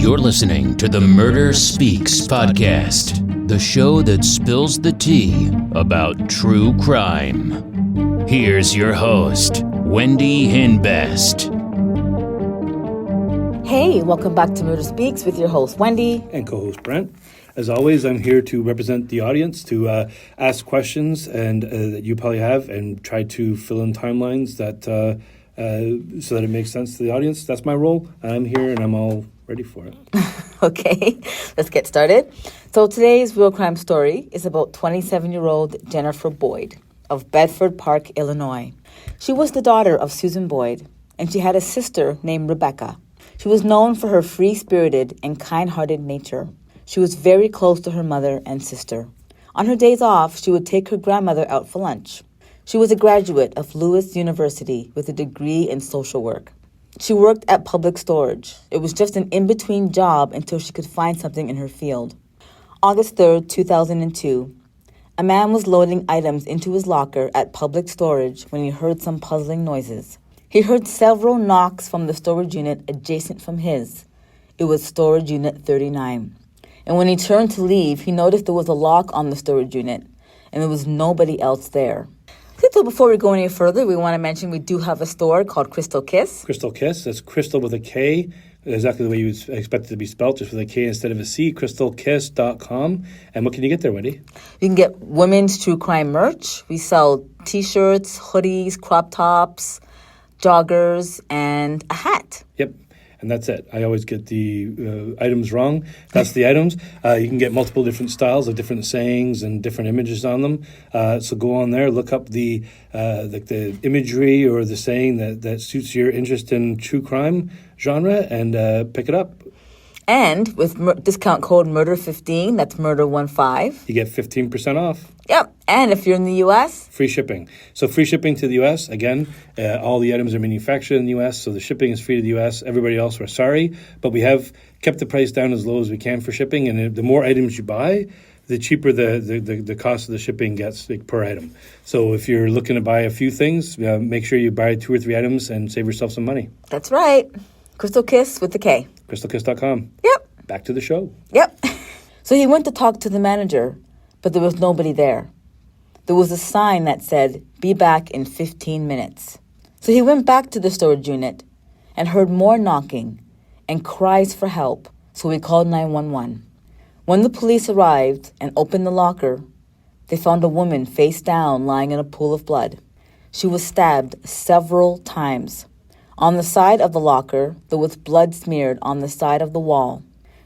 You're listening to the Murder Speaks podcast, the show that spills the tea about true crime. Here's your host, Wendy Hinbest. Hey, welcome back to Murder Speaks with your host, Wendy. And co-host, Brent. As always, I'm here to represent the audience, to ask questions and that you probably have, and try to fill in timelines that so that it makes sense to the audience. That's my role. I'm here, and I'm all ready for it. Okay, let's get started. So today's real crime story is about 27-year-old Jennifer Boyd of Bedford Park, Illinois. She was the daughter of Susan Boyd, and she had a sister named Rebecca. She was known for her free-spirited and kind-hearted nature. She was very close to her mother and sister. On her days off, she would take her grandmother out for lunch. She was a graduate of Lewis University with a degree in social work. She worked at public storage. It was just an in-between job until she could find something in her field. August 3rd, 2002, a man was loading items into his locker at public storage when he heard some puzzling noises. He heard several knocks from the storage unit adjacent from his. It was storage unit 39. And when he turned to leave, he noticed there was a lock on the storage unit, and there was nobody else there. So before we go any further, we want to mention we do have a store called Crystal Kiss. Crystal Kiss, that's Crystal with a K, exactly the way you would expect it to be spelled, just with a K instead of a C, crystalkiss.com. And what can you get there, Wendy? You can get women's true crime merch. We sell T-shirts, hoodies, crop tops, joggers, and a hat. Yep. And that's it. I always get the items wrong. That's the items. You can get multiple different styles of different sayings and different images on them. So go on there, look up the imagery or the saying that suits your interest in true crime genre, and pick it up. And with discount code MURDER15, that's MURDER15. You get 15% off. Yep. And if you're in the U.S.? Free shipping. So free shipping to the U.S. Again, all the items are manufactured in the U.S., so the shipping is free to the U.S. Everybody else, we're sorry. But we have kept the price down as low as we can for shipping. And the more items you buy, the cheaper the cost of the shipping gets per item. So if you're looking to buy a few things, make sure you buy 2 or 3 items and save yourself some money. That's right. Crystal Kiss with the K. crystalkiss.com. Yep. Back to the show. Yep. So he went to talk to the manager, but there was nobody there. There was a sign that said, "Be back in 15 minutes." So he went back to the storage unit and heard more knocking and cries for help, so he called 911. When the police arrived and opened the locker, they found a woman face down lying in a pool of blood. She was stabbed several times. On the side of the locker, there was blood smeared on the side of the wall.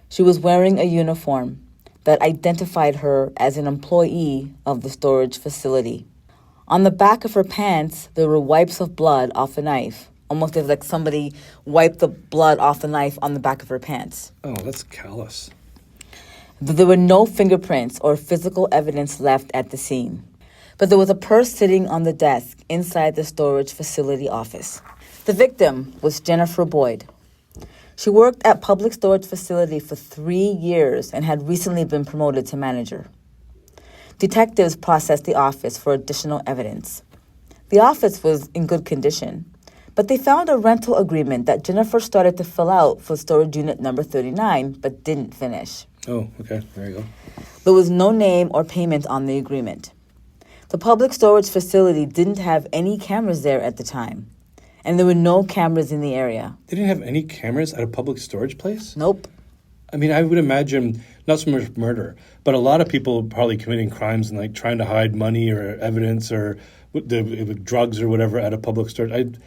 She was wearing a uniform that identified her as an employee of the storage facility. On the back of her pants, there were wipes of blood off a knife, almost as like somebody wiped the blood off the knife on the back of her pants. Oh, that's callous. There were no fingerprints or physical evidence left at the scene. But there was a purse sitting on the desk inside the storage facility office. The victim was Jennifer Boyd. She worked at public storage facility for 3 years and had recently been promoted to manager. Detectives processed the office for additional evidence. The office was in good condition, but they found a rental agreement that Jennifer started to fill out for storage unit number 39, but didn't finish. Oh, okay. There you go. There was no name or payment on the agreement. The public storage facility didn't have any cameras there at the time, and there were no cameras in the area. They didn't have any cameras at a public storage place? Nope. I mean, I would imagine, not so much murder, but a lot of people probably committing crimes and like trying to hide money or evidence or with drugs or whatever at a public storage.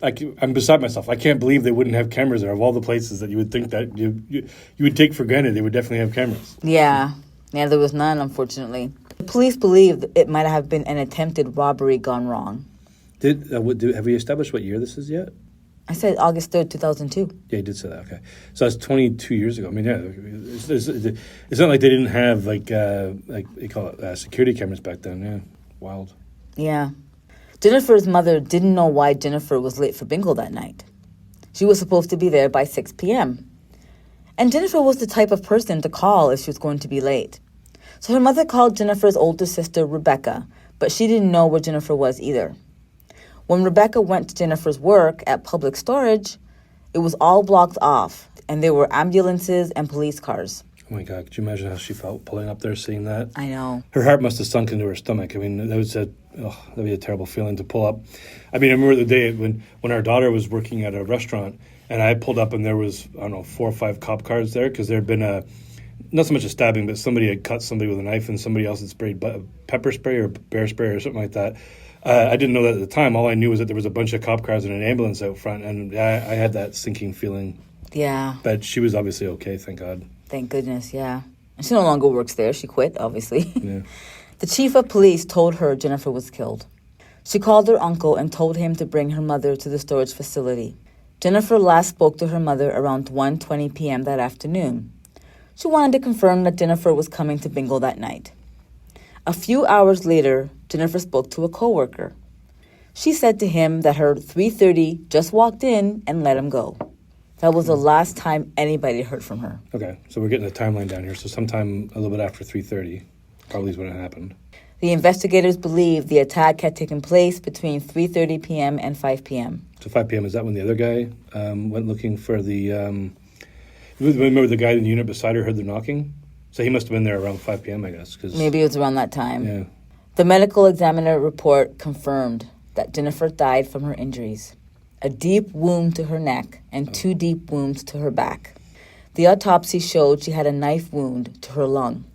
I'm beside myself. I can't believe they wouldn't have cameras there. Of all the places that you would think that you would take for granted, they would definitely have cameras. Yeah, there was none, unfortunately. The police believed it might have been an attempted robbery gone wrong. Have we established what year this is yet? I said August 3rd, 2002. Yeah, you did say that. Okay, so that's 22 years ago. I mean, yeah, it's not like they didn't have like they call it security cameras back then. Yeah, wild. Yeah, Jennifer's mother didn't know why Jennifer was late for bingo that night. She was supposed to be there by 6 p.m. And Jennifer was the type of person to call if she was going to be late. So her mother called Jennifer's older sister, Rebecca, but she didn't know where Jennifer was either. When Rebecca went to Jennifer's work at public storage, it was all blocked off. and there were ambulances and police cars. Oh my God, could you imagine how she felt pulling up there seeing that? I know. Her heart must have sunk into her stomach. I mean, that'd be a terrible feeling to pull up. I mean, I remember the day when our daughter was working at a restaurant, and I pulled up and there was, 4 or 5 cop cars there because there had been not so much a stabbing, but somebody had cut somebody with a knife and somebody else had sprayed pepper spray or bear spray or something like that. I didn't know that at the time. All I knew was that there was a bunch of cop cars and an ambulance out front, and I had that sinking feeling. Yeah. But she was obviously okay, thank God. Thank goodness, yeah. And she no longer works there. She quit, obviously. Yeah. The chief of police told her Jennifer was killed. She called her uncle and told him to bring her mother to the storage facility. Jennifer last spoke to her mother around 1:20 p.m. that afternoon. She wanted to confirm that Jennifer was coming to bingo that night. A few hours later, Jennifer spoke to a coworker. She said to him that her 3:30 just walked in and let him go. That was the last time anybody heard from her. Okay, so we're getting a timeline down here. So sometime a little bit after 3:30 probably is when it happened. The investigators believe the attack had taken place between 3:30 p.m. and 5 p.m. So 5 p.m., is that when the other guy went looking for the... remember the guy in the unit beside her heard the knocking? So he must have been there around 5 p.m., I guess. Maybe it was around that time. Yeah. The medical examiner report confirmed that Jennifer died from her injuries. A deep wound to her neck and 2 deep wounds to her back. The autopsy showed she had a knife wound to her lung.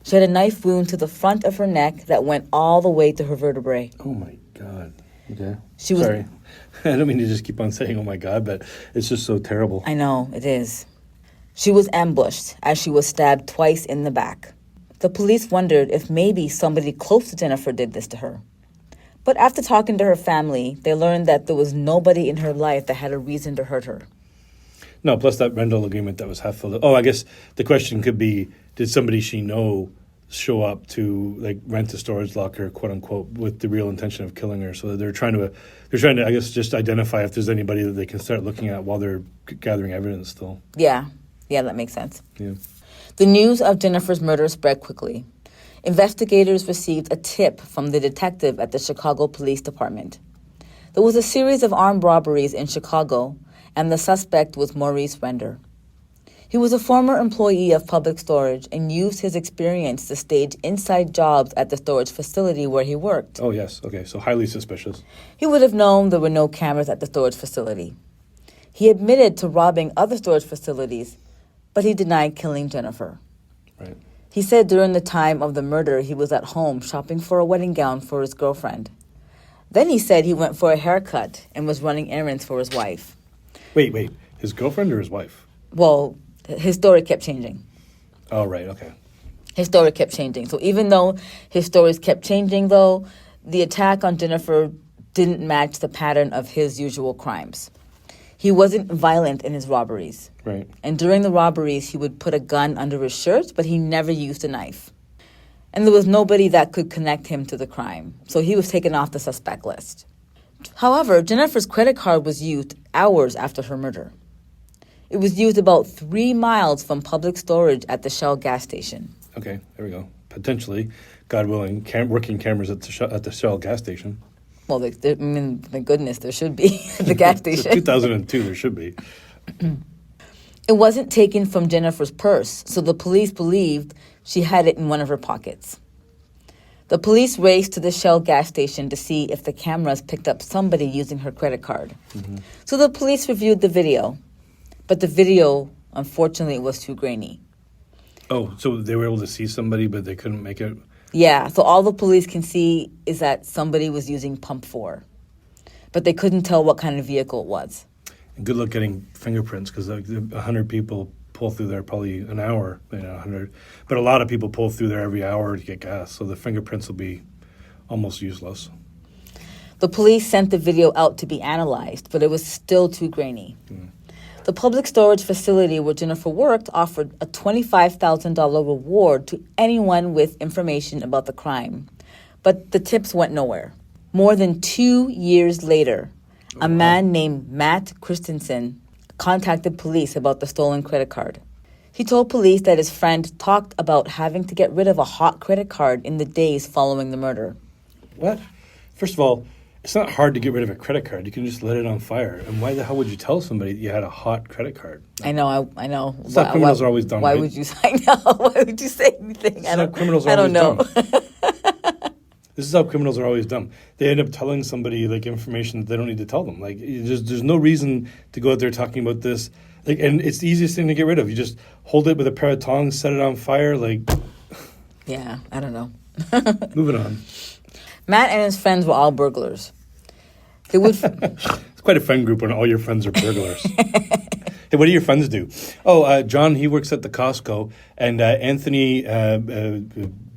She had a knife wound to the front of her neck that went all the way to her vertebrae. Oh, my God. Okay. Sorry. I don't mean to just keep on saying, oh, my God, but it's just so terrible. I know, it is. She was ambushed as she was stabbed twice in the back. The police wondered if maybe somebody close to Jennifer did this to her. But after talking to her family, they learned that there was nobody in her life that had a reason to hurt her. No, plus that rental agreement that was half filled up. Oh, I guess the question could be, did somebody she know show up to rent a storage locker, quote unquote, with the real intention of killing her? So they're trying to I guess just identify if there's anybody that they can start looking at while they're gathering evidence still. Yeah, that makes sense. Yeah. The news of Jennifer's murder spread quickly. Investigators received a tip from the detective at the Chicago Police Department. There was a series of armed robberies in Chicago, and the suspect was Maurice Render. He was a former employee of Public Storage and used his experience to stage inside jobs at the storage facility where he worked. Oh, yes. Okay, so highly suspicious. He would have known there were no cameras at the storage facility. He admitted to robbing other storage facilities, but he denied killing Jennifer. Right. He said during the time of the murder he was at home shopping for a wedding gown for his girlfriend. Then he said he went for a haircut and was running errands for his wife. Wait. His girlfriend or his wife? Well, his story kept changing. Oh, right, okay. His story kept changing. So even though his stories kept changing, though, the attack on Jennifer didn't match the pattern of his usual crimes. He wasn't violent in his robberies. Right. And during the robberies, he would put a gun under his shirt, but he never used a knife. And there was nobody that could connect him to the crime, so he was taken off the suspect list. However, Jennifer's credit card was used hours after her murder. It was used about 3 miles from public storage at the Shell gas station. Okay, there we go. Potentially, God willing, working cameras at the Shell gas station. Well, thank goodness there should be at the gas station. 2002, there should be. It wasn't taken from Jennifer's purse, so the police believed she had it in one of her pockets. The police raced to the Shell gas station to see if the cameras picked up somebody using her credit card. Mm-hmm. So the police reviewed the video, but the video, unfortunately, was too grainy. Oh, so they were able to see somebody, but they couldn't make it? Yeah, so all the police can see is that somebody was using pump 4, but they couldn't tell what kind of vehicle it was. And good luck getting fingerprints, because 100 people pull through there probably an hour, 100. But a lot of people pull through there every hour to get gas, so the fingerprints will be almost useless. The police sent the video out to be analyzed, but it was still too grainy. Mm. The public storage facility where Jennifer worked offered a $25,000 reward to anyone with information about the crime. But the tips went nowhere. More than 2 years later, a man named Matt Christensen contacted police about the stolen credit card. He told police that his friend talked about having to get rid of a hot credit card in the days following the murder. What? First of all, It's not hard to get rid of a credit card. You can just let it on fire. And why the hell would you tell somebody you had a hot credit card? I know. That's how criminals are always dumb. Why right? would you? I know. Why would you say anything? That's how criminals are I don't always know. dumb. This is how criminals are always dumb. They end up telling somebody like information that they don't need to tell them. Like there's no reason to go out there talking about this. Like, and it's the easiest thing to get rid of. You just hold it with a pair of tongs, set it on fire. Like, Yeah, I don't know. moving on. Matt and his friends were all burglars. They would. It's quite a friend group when all your friends are burglars. Hey, what do your friends do? Oh, John, he works at the Costco, and Anthony,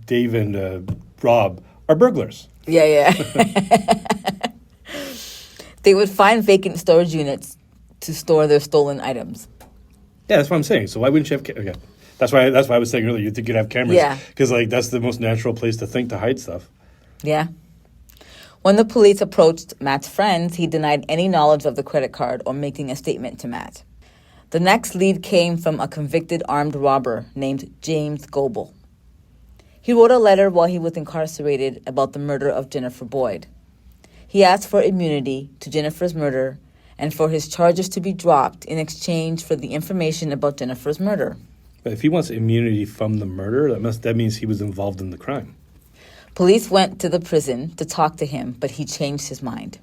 Dave, and Rob are burglars. Yeah. They would find vacant storage units to store their stolen items. Yeah, that's what I'm saying. So why wouldn't you have? Okay, that's why I was saying earlier. You think you'd have cameras? Yeah. Because like that's the most natural place to think to hide stuff. Yeah. When the police approached Matt's friends, he denied any knowledge of the credit card or making a statement to Matt. The next lead came from a convicted armed robber named James Goebel. He wrote a letter while he was incarcerated about the murder of Jennifer Boyd. He asked for immunity to Jennifer's murder and for his charges to be dropped in exchange for the information about Jennifer's murder. But if he wants immunity from the murder, that means he was involved in the crime. Police went to the prison to talk to him, but he changed his mind.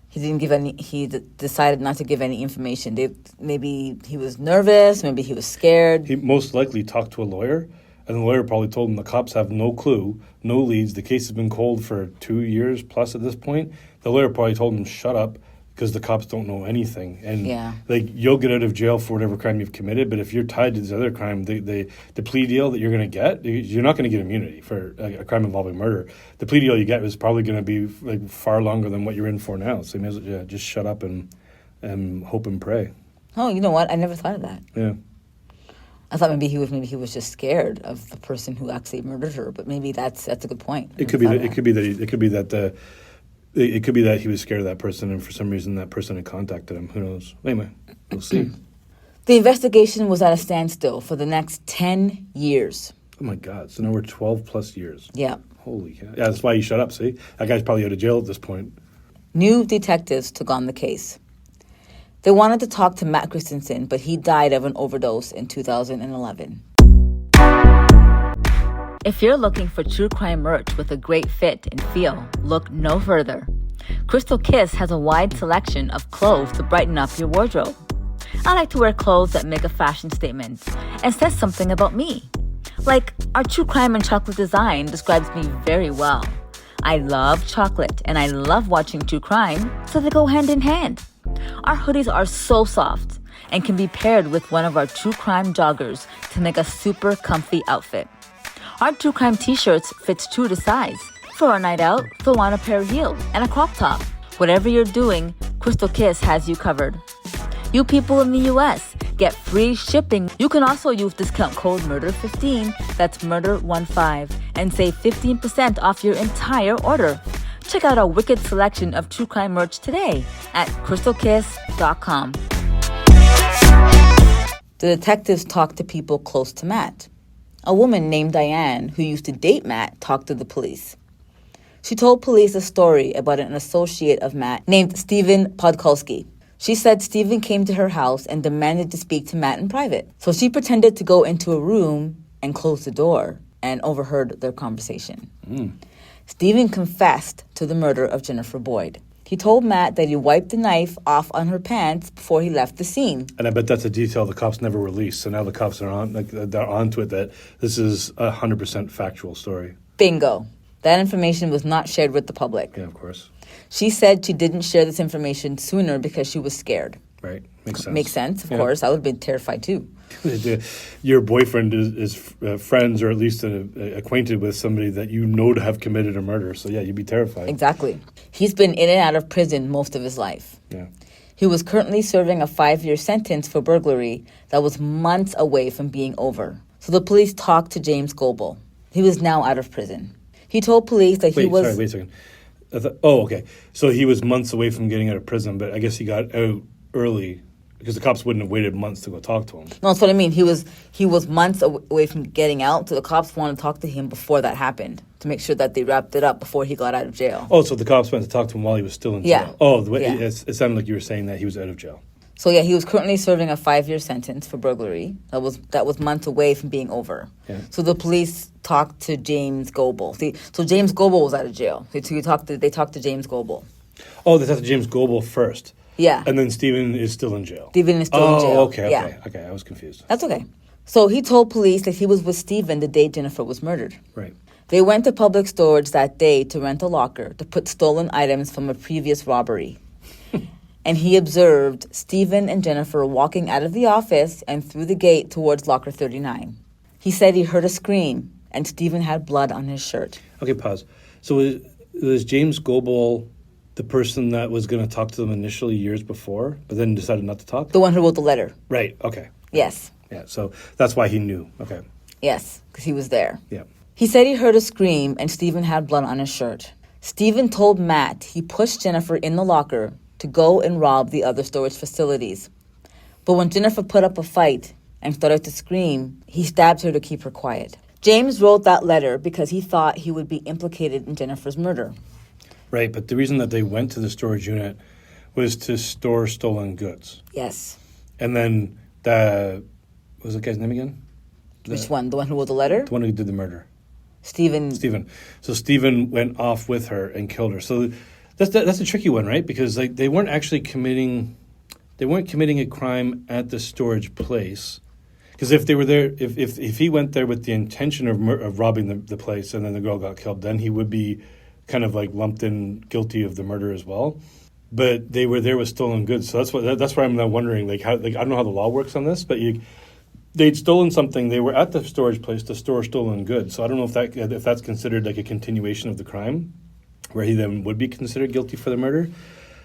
He didn't give any. He decided not to give any information. Maybe he was nervous. Maybe he was scared. He most likely talked to a lawyer, and the lawyer probably told him the cops have no clue, no leads. The case has been cold for 2 years plus at this point. The lawyer probably told him, shut up, because the cops don't know anything. And like you'll get out of jail for whatever crime you've committed, but if you're tied to this other crime, the plea deal that you're going to get, you're not going to get immunity for a crime involving murder. The plea deal you get is probably going to be like far longer than what you're in for now. So you may as well just shut up and hope and pray. Oh, you know what? I never thought of that. Yeah. I thought maybe he was just scared of the person who actually murdered her, but maybe that's a good point. It could be that he was scared of that person, and for some reason that person had contacted him. Who knows? Anyway, we'll see. The investigation was at a standstill for the next 10 years. Oh my God! So now we're 12 plus years. Yeah. Holy cow! Yeah, that's why you shut up. See, that guy's probably out of jail at this point. New detectives took on the case. They wanted to talk to Matt Christensen, but he died of an overdose in 2011. If you're looking for true crime merch with a great fit and feel, look no further. Crystal Kiss has a wide selection of clothes to brighten up your wardrobe. I like to wear clothes that make a fashion statement and says something about me. Like, our true crime and chocolate design describes me very well. I love chocolate and I love watching true crime, so they go hand in hand. Our hoodies are so soft and can be paired with one of our true crime joggers to make a super comfy outfit. Our true crime t-shirts fits true to size. For a night out, throw on a pair of heels and a crop top. Whatever you're doing, Crystal Kiss has you covered. You people in the US, get free shipping. You can also use discount code MURDER15, that's MURDER15, and save 15% off your entire order. Check out our wicked selection of true crime merch today at crystalkiss.com. The detectives talked to people close to Matt. A woman named Diane, who used to date Matt, talked to the police. She told police a story about an associate of Matt named Stephen Podkulski. She said Stephen came to her house and demanded to speak to Matt in private. So she pretended to go into a room and close the door and overheard their conversation. Stephen confessed to the murder of Jennifer Boyd. He told Matt that he wiped the knife off on her pants before he left the scene. And I bet that's a detail the cops never released. So now the cops are they're onto it that this is a 100% factual story. Bingo. That information was not shared with the public. Yeah, of course. She said she didn't share this information sooner because she was scared. Right. Makes sense. Makes sense, of course. I would have been terrified too. Your boyfriend is friends or at least acquainted with somebody that you know to have committed a murder. So, yeah, you'd be terrified. Exactly. He's been in and out of prison most of his life. Yeah. He was currently serving a 5-year sentence for burglary that was months away from being over. So the police talked to James Goebel. He was now out of prison. He told police that he was... Wait a second. Okay. So he was months away from getting out of prison, but I guess he got out early Because the cops wouldn't have waited months to go talk to him. No, that's what I mean. He was months away from getting out, so the cops wanted to talk to him before that happened to make sure that they wrapped it up before he got out of jail. Oh, so the cops went to talk to him while he was still in Yeah. jail. Oh, Yeah. it sounded like you were saying that he was out of jail. So yeah, he was currently serving a 5-year sentence for burglary. That was months away from being over. Yeah. So the police talked to James Goebel. So James Goebel was out of jail. They talked to James Goebel. Oh, they talked to James Goebel first. Yeah. And then Stephen is still in jail. Stephen is still in jail. Okay. Yeah. Okay, I was confused. That's okay. So he told police that he was with Stephen the day Jennifer was murdered. Right. They went to public storage that day to rent a locker to put stolen items from a previous robbery. And he observed Stephen and Jennifer walking out of the office and through the gate towards locker 39. He said he heard a scream, and Stephen had blood on his shirt. Okay, pause. So was James Goebel the person that was going to talk to them initially years before, but then decided not to talk? The one who wrote the letter. Right, okay. Yes. Yeah, so that's why he knew. Okay. Yes, because he was there. Yeah. He said he heard a scream, and Stephen had blood on his shirt. Stephen told Matt he pushed Jennifer in the locker to go and rob the other storage facilities. But when Jennifer put up a fight and started to scream, he stabbed her to keep her quiet. James wrote that letter because he thought he would be implicated in Jennifer's murder. Right, but the reason that they went to the storage unit was to store stolen goods. Yes. And then what was the guy's name again? Which one? The one who wrote the letter? The one who did the murder. Stephen. So Stephen went off with her and killed her. So that's a tricky one, right? Because they weren't actually committing a crime at the storage place. Because if they were there, if he went there with the intention of robbing the place and then the girl got killed, then he would be kind of like lumped in guilty of the murder as well. But they were there with stolen goods, so that's why I'm now wondering how I don't know how the law works on this, but they'd stolen something. They were at the storage place to store stolen goods, so I don't know if that's considered like a continuation of the crime, where he then would be considered guilty for the murder,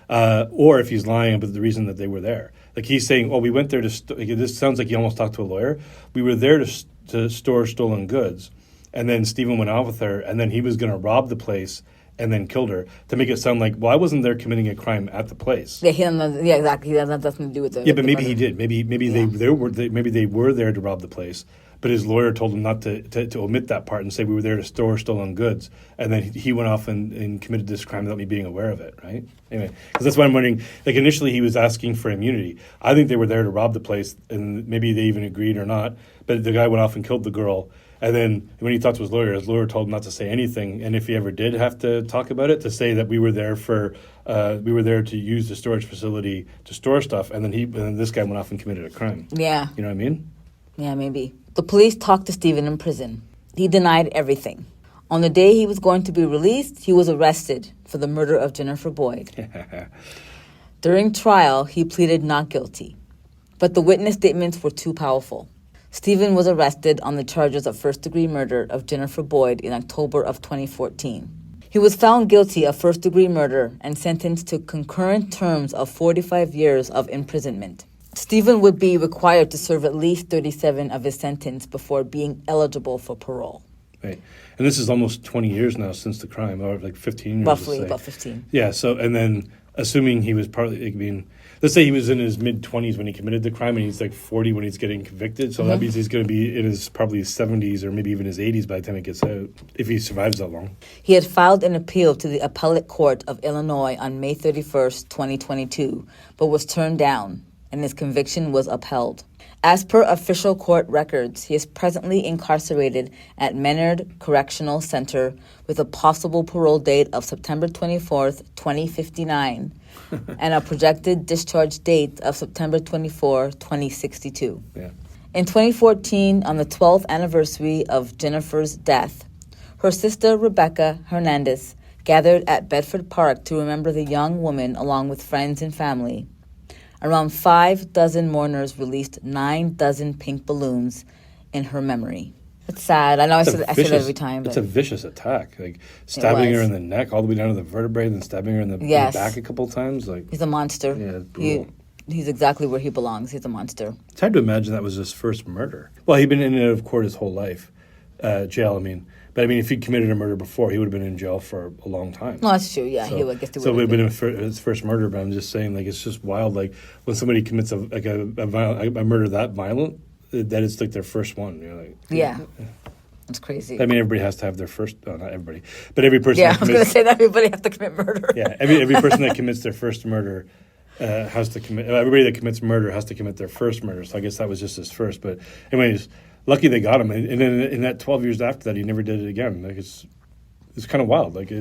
or if he's lying about the reason that they were there. Like he's saying, "Oh, we went there to." This sounds like he almost talked to a lawyer. We were there to store stolen goods, and then Stephen went off with her, and then he was going to rob the place and then killed her to make it sound like, well, I wasn't there committing a crime at the place. Yeah, exactly. He has nothing to do with it. Yeah, but maybe he did. Maybe they were there to rob the place, but his lawyer told him not to omit that part and say we were there to store stolen goods, and then he went off and committed this crime without me being aware of it, right? Anyway, because that's why I'm wondering, like initially he was asking for immunity. I think they were there to rob the place, and maybe they even agreed or not, but the guy went off and killed the girl. And then when he talked to his lawyer told him not to say anything. And if he ever did have to talk about it, to say that we were there to use the storage facility to store stuff. And then this guy went off and committed a crime. Yeah. You know what I mean? Yeah, maybe. The police talked to Stephen in prison. He denied everything. On the day he was going to be released, he was arrested for the murder of Jennifer Boyd. During trial, he pleaded not guilty. But the witness statements were too powerful. Stephen was arrested on the charges of first-degree murder of Jennifer Boyd in October of 2014. He was found guilty of first-degree murder and sentenced to concurrent terms of 45 years of imprisonment. Stephen would be required to serve at least 37 of his sentence before being eligible for parole. Right. And this is almost 20 years now since the crime, or like 15 years. Roughly, about 15. Yeah, so, and then assuming he was let's say he was in his mid-20s when he committed the crime, and he's like 40 when he's getting convicted. So that means he's going to be in his probably 70s or maybe even his 80s by the time he gets out, if he survives that long. He had filed an appeal to the Appellate Court of Illinois on May 31st, 2022, but was turned down, and his conviction was upheld. As per official court records, he is presently incarcerated at Menard Correctional Center with a possible parole date of September 24th, 2059, and a projected discharge date of September 24, 2062. Yeah. In 2014, on the 12th anniversary of Jennifer's death, her sister Rebecca Hernandez gathered at Bedford Park to remember the young woman along with friends and family. Around 5 dozen mourners released 9 dozen pink balloons in her memory. It's sad. I know I say that every time. But it's a vicious attack. Like stabbing her in the neck all the way down to the vertebrae, then stabbing her in the back a couple times. Like he's a monster. Yeah, it's brutal. He's exactly where he belongs. He's a monster. It's hard to imagine that was his first murder. Well, he'd been in and out of court his whole life, jail, I mean. But I mean, if he'd committed a murder before, he would have been in jail for a long time. No, that's true. Yeah, he would get to. So it would have been his first murder. But I'm just saying, like, it's just wild. Like when somebody commits a murder that violent, that it's like their first one. You're like, yeah. It's crazy. I mean, everybody has to have their first. Not everybody, but every person. Yeah, I was going to say that everybody has to commit murder. Yeah, every person that commits their first murder has to commit. Everybody that commits murder has to commit their first murder. So I guess that was just his first. But anyways, lucky they got him. And then in that 12 years after that, he never did it again. Like it's kind of wild. Like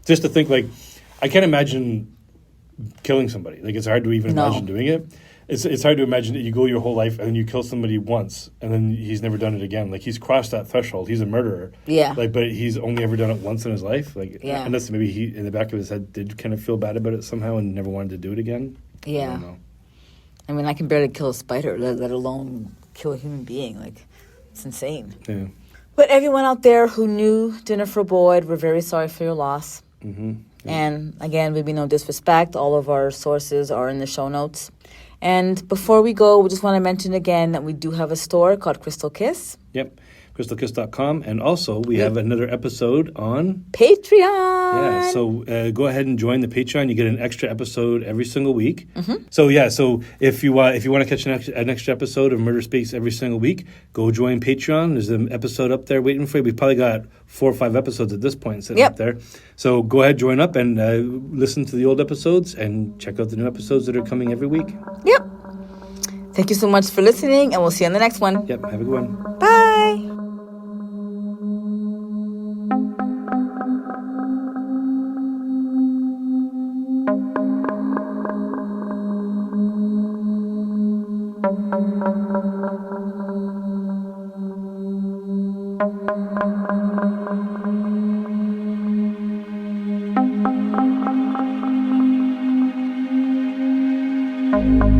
just to think, like I can't imagine killing somebody. Like it's hard to even imagine doing it. It's hard to imagine that you go your whole life and then you kill somebody once and then he's never done it again. Like he's crossed that threshold. He's a murderer. Yeah. Like, but he's only ever done it once in his life. Like, yeah. Unless maybe he in the back of his head did kind of feel bad about it somehow and never wanted to do it again. Yeah. I don't know. I mean, I can barely kill a spider, let alone kill a human being. Like, it's insane. Yeah. But everyone out there who knew Jennifer Boyd, we're very sorry for your loss. Mm-hmm. Yeah. And again, we be no disrespect. All of our sources are in the show notes. And before we go, we just want to mention again that we do have a store called Crystal Kiss. Yep, crystalkiss.com. And also, we have another episode on Patreon. Yeah, so go ahead and join the Patreon. You get an extra episode every single week. Mm-hmm. So if you want to catch an extra episode of Murder Speaks every single week, go join Patreon. There's an episode up there waiting for you. We've probably got 4 or 5 episodes at this point sitting up there. So go ahead, join up, and listen to the old episodes and check out the new episodes that are coming every week. Yep. Thank you so much for listening, and we'll see you on the next one. Yep, have a good one. Bye. Thank you.